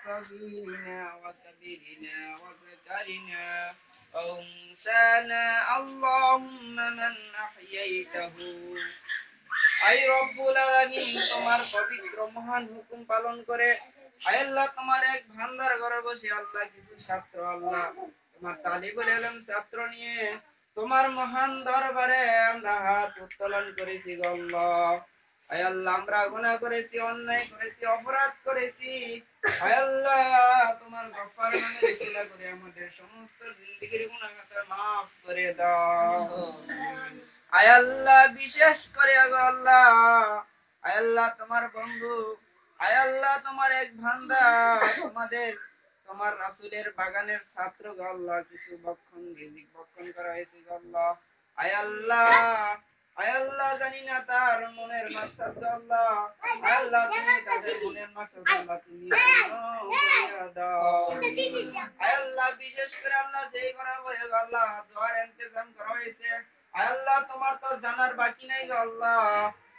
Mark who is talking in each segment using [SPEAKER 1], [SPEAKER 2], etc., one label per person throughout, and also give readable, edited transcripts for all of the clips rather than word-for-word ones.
[SPEAKER 1] صغيرنا وكبيرنا وذكرنا وأنثانا اللهم من أحييته I রব্বুল আলামিন তোমার পবিত্র মহান হুকুম পালন করে আয় আল্লাহ তোমার এক ভান্ডার ঘরে বসে আল্লাহ কিছু ছাত্র আল্লাহ তোমার তালিবুল ইলম ছাত্র নিয়ে তোমার মহান দরবারে আমরা হাত উত্তোলন করেছি গো আল্লাহ। আয় আল্লাহ আমরা গুনাহ করেছি, অন্যায় করেছি, অপরাধ করেছি। আয় আল্লাহ তোমার গফফার নামে উসিলা করে আমাদের সমস্ত জিন্দেগীর গুনাহ খাতা maaf করে দাও। আয় আল্লাহ বিশেষ করে গো আল্লাহ, আয় আল্লাহ তোমার বন্ধু, আয় আল্লাহ তোমার এক বান্দা তোমার রাসূলের বাগানের ছাত্র গো আল্লাহ কিছু বক্ষণ রিজিক বক্ষণ করা হয়েছে গো আল্লাহ। আয় আল্লাহ, আয় আল্লাহ জানি না তার মনের মাকসাদ গো আল্লাহ। আয় আল্লাহ তুমি তাদের মনের মাকসাদ আল্লাহ তুমি পূর্ণ করিয়া দাও। আয় আল্লাহ বিশেষ করে আল্লাহ যেই করা হয়ে গো আল্লাহ দোয়ার ইন্তজাম করা হয়েছে, আয় আল্লাহ তোমার তো জানার বাকি নাই গো আল্লাহ।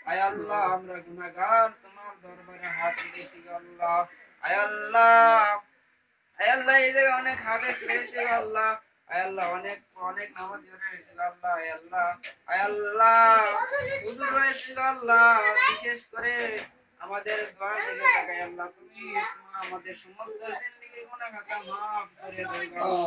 [SPEAKER 1] আয় আল্লাহ আমরা গুনাহগার তোমার দরবারে হাত তুলেছি গো আল্লাহ। আয় আল্লাহ, আয় আল্লাহ এই জায়গায় অনেক হাফেজ রয়েছে গো আল্লাহ। আয় আল্লাহ অনেক অনেক নামাজি রয়েছে গো আল্লাহ। আয় আল্লাহ, আয় আল্লাহ হুজুর রয়েছে গো আল্লাহ। বিশেষ করে আমাদের দোয়া দিকে তাকাই আল্লাহ তুমি আমাদের সমস্ত জিন্দেগীর গুনাহ খাতা maaf করে দাও গো আল্লাহ।